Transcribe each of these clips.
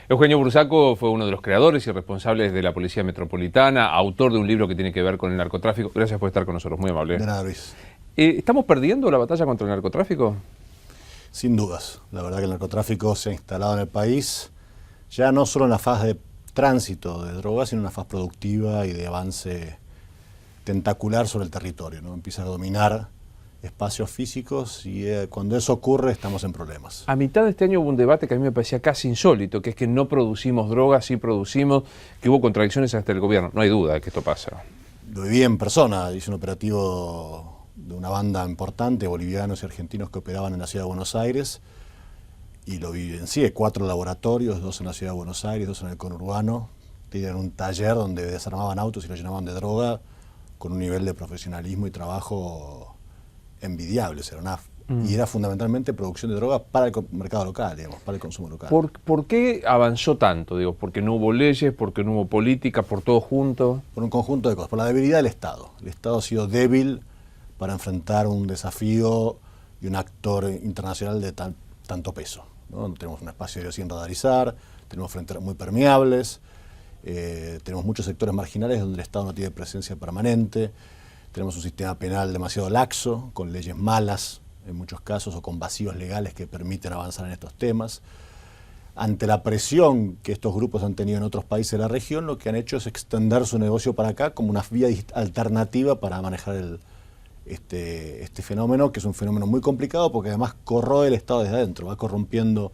Eugenio Bursaco fue uno de los creadores y responsables de la Policía Metropolitana, autor de un libro que tiene que ver con el narcotráfico. Gracias por estar con nosotros, muy amable. De nada, Luis. ¿Estamos perdiendo la batalla contra el narcotráfico? Sin dudas. La verdad que el narcotráfico se ha instalado en el país, ya no solo en la fase de tránsito de drogas, sino en una fase productiva y de avance tentacular sobre el territorio, ¿no? Empieza a dominar espacios físicos y cuando eso ocurre estamos en problemas. A mitad de este año hubo un debate que a mí me parecía casi insólito, que es que no producimos drogas, sí producimos, que hubo contradicciones hasta el gobierno. No hay duda de que esto pasa. Lo viví en persona, hice un operativo de una banda importante, bolivianos y argentinos que operaban en la ciudad de Buenos Aires, y lo vivencié, 4 laboratorios, 2 en la ciudad de Buenos Aires, 2 en el conurbano. Tenían un taller donde desarmaban autos y los llenaban de droga con un nivel de profesionalismo y trabajo envidiable. Y era fundamentalmente producción de droga para el mercado local, digamos, para el consumo local. ¿Por qué avanzó tanto? Digo, ¿porque no hubo leyes, porque no hubo política, por todo junto? Por un conjunto de cosas, por la debilidad del Estado. El Estado ha sido débil para enfrentar un desafío y un actor internacional de tanto peso, ¿no? Tenemos un espacio aéreo sin radarizar, tenemos fronteras muy permeables, tenemos muchos sectores marginales donde el Estado no tiene presencia permanente, tenemos un sistema penal demasiado laxo, con leyes malas en muchos casos o con vacíos legales que permiten avanzar en estos temas. Ante la presión que estos grupos han tenido en otros países de la región, lo que han hecho es extender su negocio para acá como una vía alternativa para manejar este fenómeno, que es un fenómeno muy complicado porque además corroe el Estado desde adentro, va corrompiendo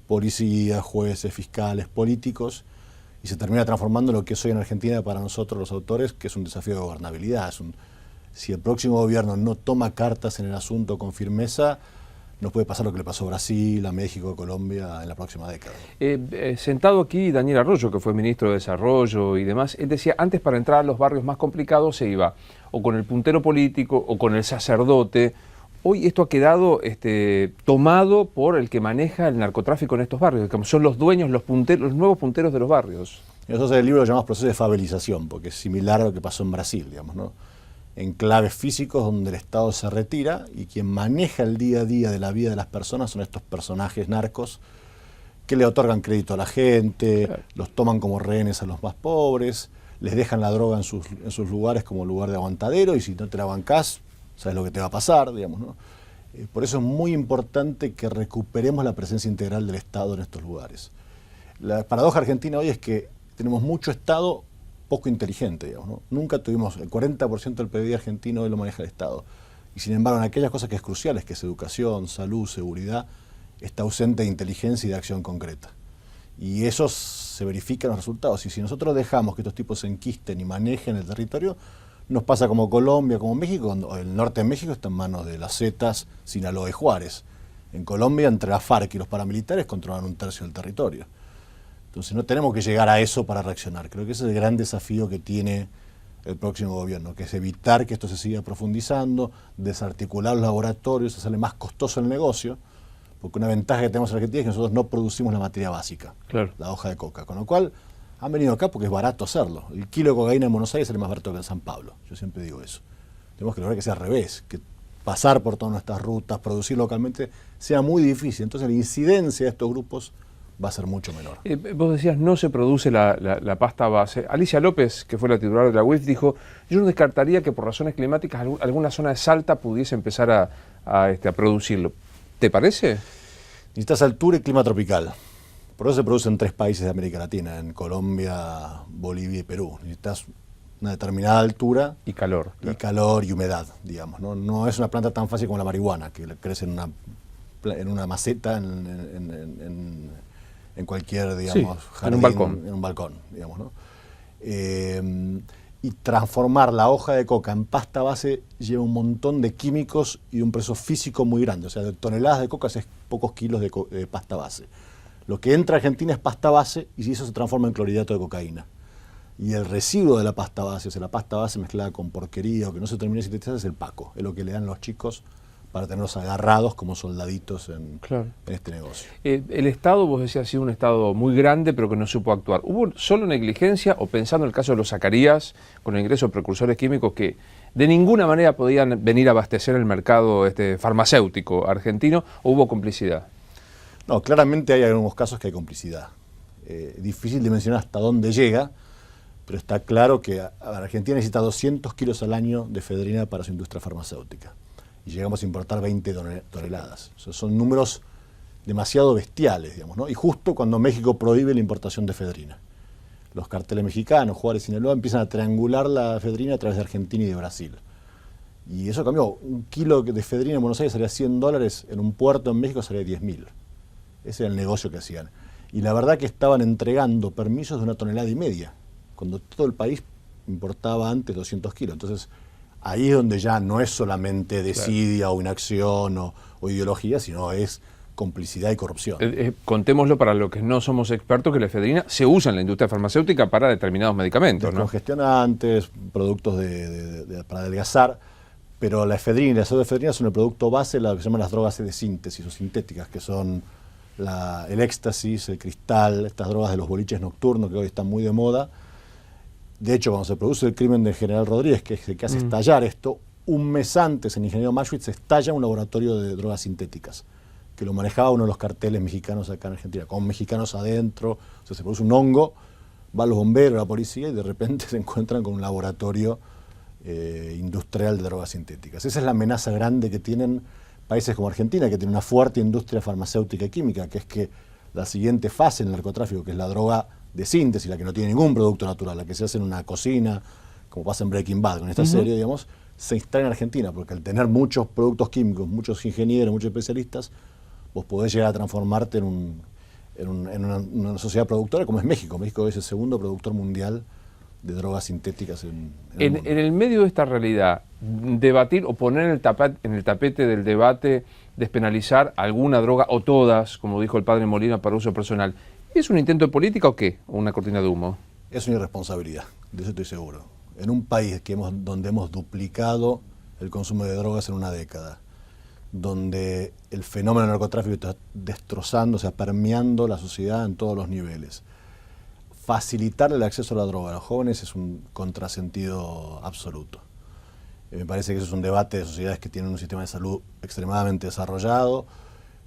policías, jueces, fiscales, políticos, y se termina transformando en lo que es hoy en Argentina para nosotros los autores, que es un desafío de gobernabilidad. Si el próximo gobierno no toma cartas en el asunto con firmeza, nos puede pasar lo que le pasó a Brasil, a México, a Colombia en la próxima década. Sentado aquí Daniel Arroyo, que fue ministro de Desarrollo y demás, él decía, antes para entrar a los barrios más complicados se iba o con el puntero político o con el sacerdote. Hoy esto ha quedado tomado por el que maneja el narcotráfico en estos barrios, que son los dueños, los nuevos punteros de los barrios. Nosotros en el libro lo llamamos proceso de favelización, porque es similar a lo que pasó en Brasil, digamos, ¿no? Enclaves físicos donde el Estado se retira y quien maneja el día a día de la vida de las personas son estos personajes narcos que le otorgan crédito a la gente, claro, los toman como rehenes a los más pobres, les dejan la droga en sus lugares como lugar de aguantadero, y si no te la bancás, sabes lo que te va a pasar, digamos, ¿no? Por eso es muy importante que recuperemos la presencia integral del Estado en estos lugares. La paradoja argentina hoy es que tenemos mucho Estado poco inteligente, digamos, ¿no? Nunca tuvimos, el 40% del PIB argentino hoy lo maneja el Estado. Y sin embargo, en aquellas cosas que es cruciales, que es educación, salud, seguridad, está ausente de inteligencia y de acción concreta. Y eso se verifica en los resultados. Y si nosotros dejamos que estos tipos se enquisten y manejen el territorio, nos pasa como Colombia, como México, cuando el norte de México está en manos de las Zetas, Sinaloa y Juárez. En Colombia, entre la FARC y los paramilitares, controlan 1/3 del territorio. Entonces no tenemos que llegar a eso para reaccionar. Creo que ese es el gran desafío que tiene el próximo gobierno, que es evitar que esto se siga profundizando, desarticular los laboratorios, hacerle más costoso el negocio, porque una ventaja que tenemos en Argentina es que nosotros no producimos la materia básica, claro, la hoja de coca, con lo cual han venido acá porque es barato hacerlo. El kilo de cocaína en Buenos Aires sale más barato que en San Pablo, yo siempre digo eso. Tenemos que lograr que sea al revés, que pasar por todas nuestras rutas, producir localmente, sea muy difícil. Entonces la incidencia de estos grupos va a ser mucho menor. Vos decías, no se produce la pasta base. Alicia López, que fue la titular de la UIF, dijo, yo no descartaría que por razones climáticas alguna zona de Salta pudiese empezar a producirlo. ¿Te parece? Necesitas altura y clima tropical. Por eso se produce en 3 países de América Latina, en Colombia, Bolivia y Perú. Necesitas una determinada altura y calor. Y calor y humedad, digamos, ¿no? No es una planta tan fácil como la marihuana, que crece en una maceta, en cualquier, digamos, sí, jardín, en un balcón, digamos, ¿no? Y transformar la hoja de coca en pasta base lleva un montón de químicos y un proceso físico muy grande. O sea, de toneladas de coca es pocos kilos de pasta base. Lo que entra a Argentina es pasta base y si eso se transforma en clorhidrato de cocaína. Y el residuo de la pasta base, o sea, la pasta base mezclada con porquería o que no se termina de sintetizar, es el paco. Es lo que le dan los chicos para tenerlos agarrados como soldaditos en este negocio. El Estado, vos decías, ha sido un Estado muy grande, pero que no supo actuar. ¿Hubo solo negligencia o pensando en el caso de los Zacarías, con el ingreso de precursores químicos que de ninguna manera podían venir a abastecer el mercado farmacéutico argentino, o hubo complicidad? No, claramente hay algunos casos que hay complicidad. difícil de mencionar hasta dónde llega, pero está claro que Argentina necesita 200 kilos al año de efedrina para su industria farmacéutica. Y llegamos a importar 20 toneladas. O sea, son números demasiado bestiales, digamos, ¿no? Y justo cuando México prohíbe la importación de efedrina. Los carteles mexicanos, Juárez y Sinaloa, empiezan a triangular la efedrina a través de Argentina y de Brasil. Y eso cambió. Un kilo de efedrina en Buenos Aires salía $100, en un puerto en México salía 10.000. Ese era el negocio que hacían. Y la verdad que estaban entregando permisos de 1,5 toneladas, cuando todo el país importaba antes 200 kilos. Entonces, ahí es donde ya no es solamente desidia o inacción o ideología, sino es complicidad y corrupción. Contémoslo para los que no somos expertos, que la efedrina se usa en la industria farmacéutica para determinados medicamentos, ¿no? Descongestionantes, productos para adelgazar, pero la efedrina y la pseudoefedrina son el producto base de lo que se llaman las drogas de síntesis o sintéticas, que son el éxtasis, el cristal, estas drogas de los boliches nocturnos que hoy están muy de moda. De hecho, cuando se produce el crimen del general Rodríguez, que es el que hace estallar esto, un mes antes el ingeniero Maschwitz estalla un laboratorio de drogas sintéticas, que lo manejaba uno de los carteles mexicanos acá en Argentina, con mexicanos adentro. O sea, se produce un hongo, van los bomberos, la policía, y de repente se encuentran con un laboratorio industrial de drogas sintéticas. Esa es la amenaza grande que tienen países como Argentina, que tiene una fuerte industria farmacéutica y química, que es que la siguiente fase en el narcotráfico, que es la droga de síntesis, la que no tiene ningún producto natural, la que se hace en una cocina, como pasa en Breaking Bad, con esta serie, digamos, se instala en Argentina, porque al tener muchos productos químicos, muchos ingenieros, muchos especialistas, vos podés llegar a transformarte en una sociedad productora como es México. México es el segundo productor mundial de drogas sintéticas en el mundo. En el medio de esta realidad, debatir o poner en el tapete del debate, despenalizar alguna droga o todas, como dijo el padre Molina, para uso personal, ¿es un intento de política o qué? ¿O una cortina de humo? Es una irresponsabilidad, de eso estoy seguro. En un país donde hemos duplicado el consumo de drogas en una década, donde el fenómeno del narcotráfico está destrozando, o sea, permeando la sociedad en todos los niveles. Facilitar el acceso a la droga a los jóvenes es un contrasentido absoluto. Me parece que eso es un debate de sociedades que tienen un sistema de salud extremadamente desarrollado,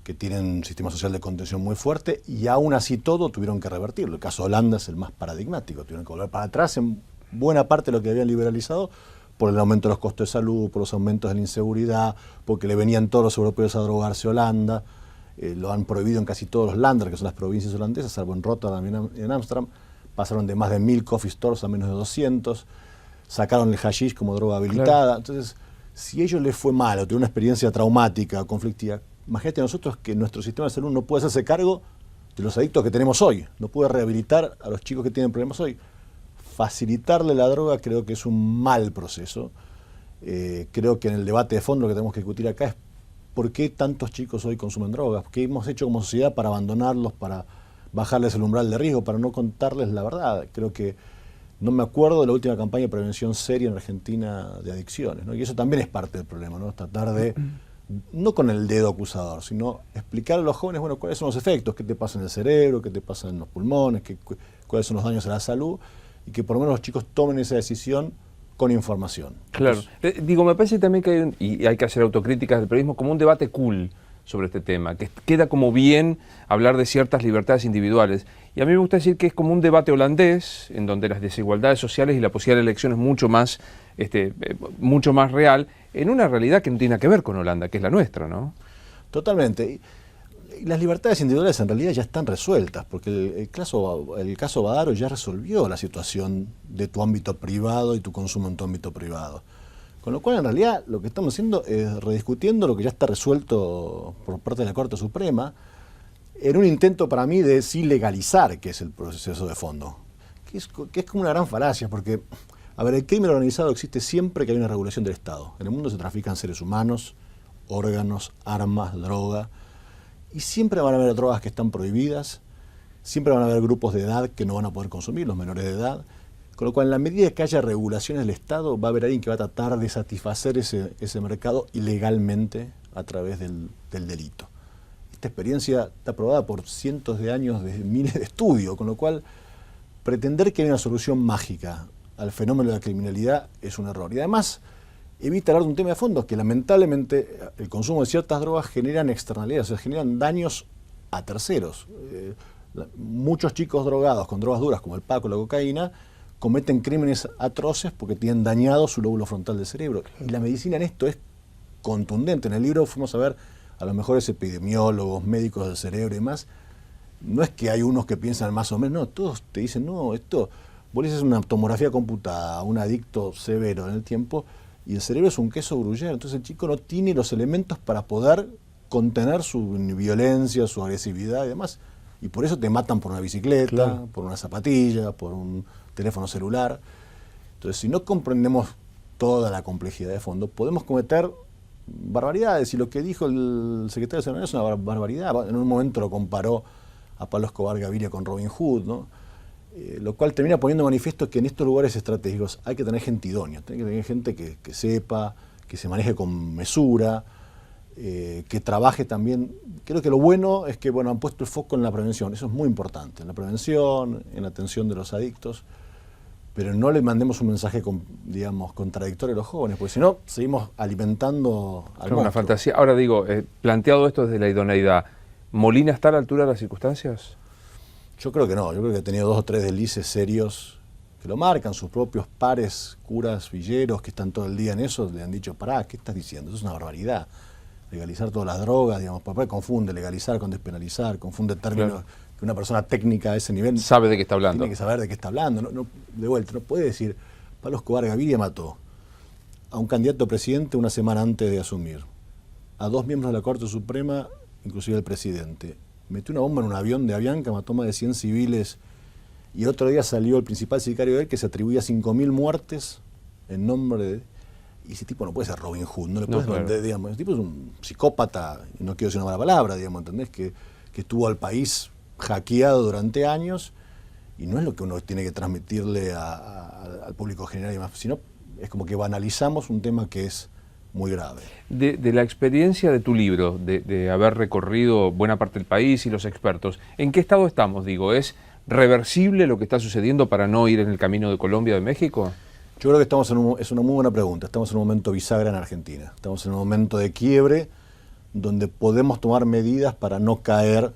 que tienen un sistema social de contención muy fuerte, y aún así todo tuvieron que revertirlo. El caso de Holanda es el más paradigmático, tuvieron que volver para atrás en buena parte de lo que habían liberalizado, por el aumento de los costos de salud, por los aumentos de la inseguridad, porque le venían todos los europeos a drogarse a Holanda. Lo han prohibido en casi todos los Länder, que son las provincias holandesas, salvo en Rotterdam y en Ámsterdam. Pasaron de más de 1.000 coffee stores a menos de 200. Sacaron el hashish como droga habilitada. Claro. Entonces, si a ellos les fue mal o tuvieron una experiencia traumática, conflictiva, imagínate a nosotros que nuestro sistema de salud no puede hacerse cargo de los adictos que tenemos hoy, no puede rehabilitar a los chicos que tienen problemas hoy. Facilitarle la droga creo que es un mal proceso. Creo que en el debate de fondo lo que tenemos que discutir acá es por qué tantos chicos hoy consumen drogas, qué hemos hecho como sociedad para abandonarlos, para bajarles el umbral de riesgo, para no contarles la verdad. Creo que no me acuerdo de la última campaña de prevención seria en Argentina de adicciones, ¿no? Y eso también es parte del problema, ¿no? Tratar de, no con el dedo acusador, sino explicar a los jóvenes, bueno, cuáles son los efectos, qué te pasa en el cerebro, qué te pasa en los pulmones, cuáles son los daños a la salud, y que por lo menos los chicos tomen esa decisión con información. Claro. Digo, me parece también que hay que hacer autocríticas del periodismo como un debate cool sobre este tema, que queda como bien hablar de ciertas libertades individuales. Y a mí me gusta decir que es como un debate holandés, en donde las desigualdades sociales y la posibilidad de elección es mucho más real, en una realidad que no tiene nada que ver con Holanda, que es la nuestra, ¿no? Totalmente. Y las libertades individuales en realidad ya están resueltas, porque el caso Badaro ya resolvió la situación de tu ámbito privado y tu consumo en tu ámbito privado. Con lo cual, en realidad, lo que estamos haciendo es rediscutiendo lo que ya está resuelto por parte de la Corte Suprema, en un intento para mí de sí legalizar, que es el proceso de fondo. Que es como una gran falacia, porque, a ver, el crimen organizado existe siempre que hay una regulación del Estado. En el mundo se trafican seres humanos, órganos, armas, droga, y siempre van a haber drogas que están prohibidas, siempre van a haber grupos de edad que no van a poder consumir, los menores de edad. Con lo cual, en la medida que haya regulaciones del Estado, va a haber alguien que va a tratar de satisfacer ese mercado ilegalmente a través del delito. Esta experiencia está probada por cientos de años de miles de estudios, con lo cual pretender que hay una solución mágica al fenómeno de la criminalidad es un error. Y además evita hablar de un tema de fondo, que lamentablemente el consumo de ciertas drogas generan externalidades, o sea, generan daños a terceros. Muchos chicos drogados con drogas duras como el paco o la cocaína cometen crímenes atroces porque tienen dañado su lóbulo frontal del cerebro. Y la medicina en esto es contundente. En el libro fuimos a ver a los mejores epidemiólogos, médicos del cerebro y demás. No es que hay unos que piensan más o menos, no, todos te dicen, no, esto, vos le haces una tomografía computada a un adicto severo en el tiempo y el cerebro es un queso gruyere, entonces el chico no tiene los elementos para poder contener su violencia, su agresividad y demás. Y por eso te matan por una bicicleta, claro, por una zapatilla, por un teléfono celular. Entonces, si no comprendemos toda la complejidad de fondo, podemos cometer barbaridades. Y lo que dijo el secretario de Seguridad es una barbaridad. En un momento lo comparó a Pablo Escobar Gaviria con Robin Hood, ¿no? Lo cual termina poniendo manifiesto que en estos lugares estratégicos hay que tener gente idónea, hay que tener gente que sepa, que se maneje con mesura, que trabaje también. Creo que lo bueno es que han puesto el foco en la prevención, eso es muy importante, en la prevención, en la atención de los adictos, pero no le mandemos un mensaje, contradictorio a los jóvenes, porque si no, seguimos alimentando al monstruo. Una fantasía. Ahora digo, planteado esto desde la idoneidad, ¿Molina está a la altura de las circunstancias? Yo creo que no, yo creo que ha tenido 2 o 3 deslices serios que lo marcan, sus propios pares, curas, villeros, que están todo el día en eso, le han dicho, pará, ¿qué estás diciendo? Eso es una barbaridad. Legalizar todas las drogas, papá confunde legalizar con despenalizar, confunde términos, claro, que una persona técnica a ese nivel sabe de qué está hablando. Tiene que saber de qué está hablando. De vuelta, no puede decir, Pablo Escobar Gaviria mató a un candidato a presidente una semana antes de asumir, a 2 miembros de la Corte Suprema, inclusive el presidente. Metió una bomba en un avión de Avianca, mató más de 100 civiles, y otro día salió el principal sicario de él que se atribuía 5.000 muertes en nombre de... Y ese tipo no puede ser Robin Hood, no le puedes vender, digamos. Ese tipo es un psicópata, y no quiero decir una mala palabra, digamos, ¿entendés? Que estuvo al país hackeado durante años, y no es lo que uno tiene que transmitirle al público general y demás, sino es como que banalizamos un tema que es muy grave. De la experiencia de tu libro, de haber recorrido buena parte del país y los expertos, ¿en qué estado estamos? Digo, ¿es reversible lo que está sucediendo para no ir en el camino de Colombia o de México? Yo creo que es una muy buena pregunta, estamos en un momento bisagra en Argentina, estamos en un momento de quiebre donde podemos tomar medidas para no caer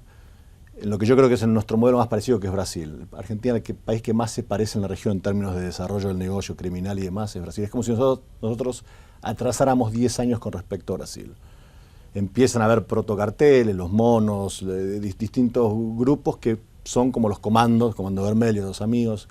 en lo que yo creo que es nuestro modelo más parecido, que es Brasil. Argentina, el país que más se parece en la región en términos de desarrollo del negocio criminal y demás, es Brasil. Es como si nosotros atrasáramos 10 años con respecto a Brasil. Empiezan a haber protocarteles, los monos, distintos grupos que son como los comandos, Comando Vermelho, los amigos,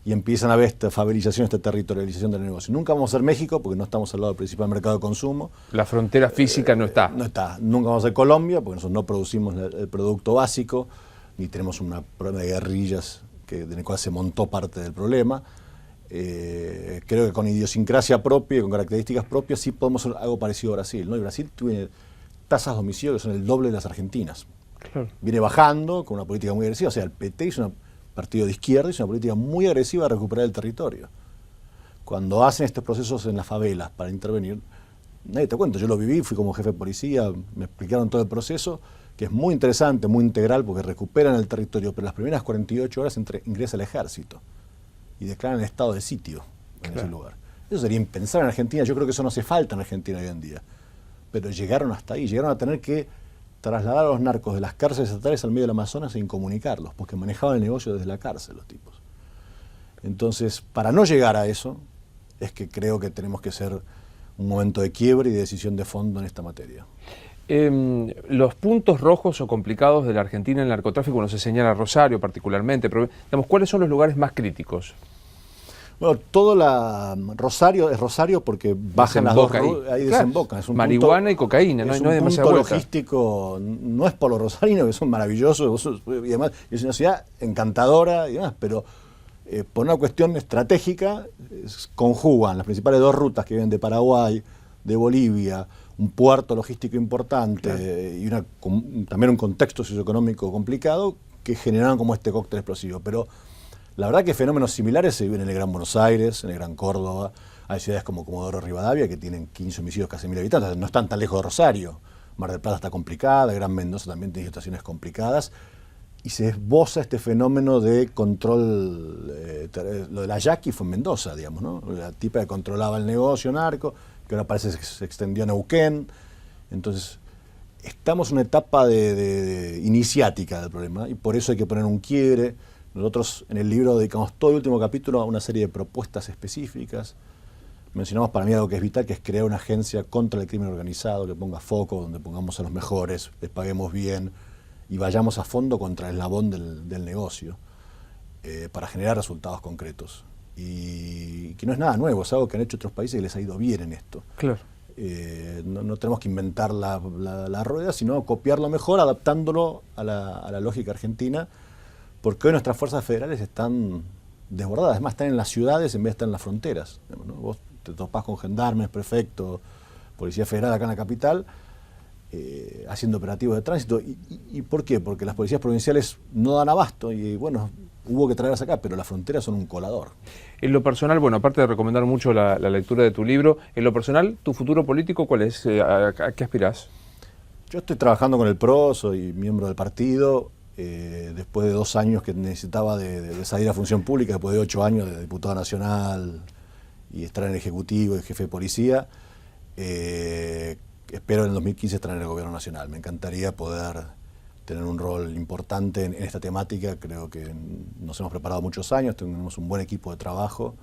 y empiezan a ver esta favelización, esta territorialización del negocio. Nunca vamos a ser México, porque no estamos al lado del principal mercado de consumo. La frontera física no está. No está. Nunca vamos a ser Colombia, porque nosotros no producimos el producto básico, ni tenemos un problema de guerrillas en el cual se montó parte del problema. Creo que con idiosincrasia propia y con características propias sí podemos hacer algo parecido a Brasil, ¿no? Y Brasil tiene tasas de homicidio que son el doble de las argentinas. Claro. Viene bajando con una política muy agresiva. O sea, el PT hizo un partido de izquierda, hizo una política muy agresiva de recuperar el territorio. Cuando hacen estos procesos en las favelas para intervenir, nadie te cuenta, yo lo viví, fui como jefe de policía, me explicaron todo el proceso, que es muy interesante, muy integral, porque recuperan el territorio, pero las primeras 48 horas ingresa el ejército y declaran el estado de sitio en ese lugar. Eso sería impensable en Argentina, yo creo que eso no hace falta en Argentina hoy en día. Pero llegaron hasta ahí, llegaron a tener que trasladar a los narcos de las cárceles estatales al medio del Amazonas sin comunicarlos, porque manejaban el negocio desde la cárcel los tipos. Entonces, para no llegar a eso, es que creo que tenemos que ser un momento de quiebre y de decisión de fondo en esta materia. Los puntos rojos o complicados de la Argentina en el narcotráfico, no se señala Rosario particularmente, pero digamos, ¿cuáles son los lugares más críticos? Bueno, Rosario es Rosario porque bajan las dos, ahí desembocan. Es un marihuana y cocaína, no hay demasiada vuelta. Logístico, no es por los rosarinos, que son maravillosos, y además es una ciudad encantadora y demás, pero por una cuestión estratégica conjugan las principales 2 rutas que vienen de Paraguay, de Bolivia, un puerto logístico importante, claro, y también un contexto socioeconómico complicado que generaron como este cóctel explosivo. Pero la verdad que fenómenos similares se viven en el Gran Buenos Aires, en el Gran Córdoba, hay ciudades como Comodoro Rivadavia que tienen 15 homicidios, casi 1.000 habitantes, no están tan lejos de Rosario. Mar del Plata está complicada, Gran Mendoza también tiene situaciones complicadas, y se esboza este fenómeno de control, lo de la Yaqui fue en Mendoza, digamos, ¿no? La tipa que controlaba el negocio narco, que ahora parece que se extendió a Neuquén. Entonces, estamos en una etapa de iniciática del problema y por eso hay que poner un quiebre. Nosotros en el libro dedicamos todo el último capítulo a una serie de propuestas específicas. Mencionamos para mí algo que es vital, que es crear una agencia contra el crimen organizado, que ponga foco, donde pongamos a los mejores, les paguemos bien y vayamos a fondo contra el eslabón del negocio para generar resultados concretos. Y que no es nada nuevo, es algo que han hecho otros países y les ha ido bien en esto. Claro. No tenemos que inventar la rueda, sino copiarlo mejor, adaptándolo a la lógica argentina, porque hoy nuestras fuerzas federales están desbordadas, además están en las ciudades en vez de estar en las fronteras, ¿no? Vos te topás con gendarmes, prefectos, policía federal acá en la capital, haciendo operativos de tránsito. ¿Y por qué? Porque las policías provinciales no dan abasto y bueno, hubo que traerlas acá, pero las fronteras son un colador. En lo personal, bueno, aparte de recomendar mucho la lectura de tu libro, en lo personal, ¿tu futuro político cuál es? ¿A qué aspirás? Yo estoy trabajando con el PRO, soy miembro del partido, después de 2 años que necesitaba de salir a función pública, después de 8 años de diputado nacional y estar en el Ejecutivo y jefe de policía, espero en el 2015 estar en el Gobierno Nacional. Me encantaría poder tener un rol importante en esta temática. Creo que nos hemos preparado muchos años, tenemos un buen equipo de trabajo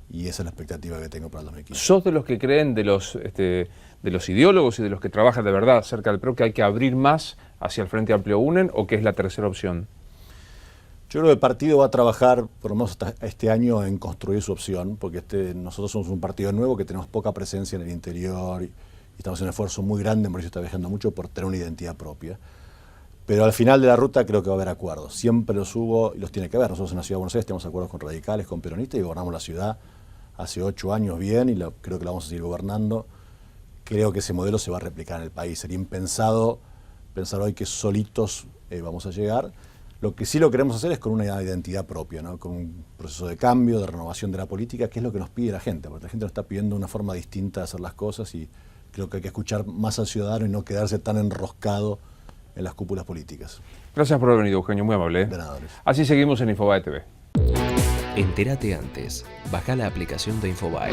y esa es la expectativa que tengo para el 2015. ¿Sos de los que creen, de los ideólogos y de los que trabajan de verdad cerca del PRO, que hay que abrir más hacia el Frente Amplio UNEN o que es la tercera opción? Yo creo que el partido va a trabajar, por lo menos hasta este año, en construir su opción, porque nosotros somos un partido nuevo que tenemos poca presencia en el interior y estamos en un esfuerzo muy grande, Mauricio está viajando mucho, por tener una identidad propia. Pero al final de la ruta creo que va a haber acuerdos. Siempre los hubo y los tiene que haber. Nosotros en la Ciudad de Buenos Aires tenemos acuerdos con radicales, con peronistas y gobernamos la ciudad hace 8 años bien y creo que la vamos a seguir gobernando. Creo que ese modelo se va a replicar en el país. Sería impensado pensar hoy que solitos vamos a llegar. Lo que sí lo queremos hacer es con una identidad propia, ¿no? Con un proceso de cambio, de renovación de la política, que es lo que nos pide la gente, porque la gente nos está pidiendo una forma distinta de hacer las cosas y creo que hay que escuchar más al ciudadano y no quedarse tan enroscado en las cúpulas políticas. Gracias por haber venido, Eugenio, muy amable. De nada, Luis. Así seguimos en Infobae TV. Entérate antes. Baja la aplicación de Infobae.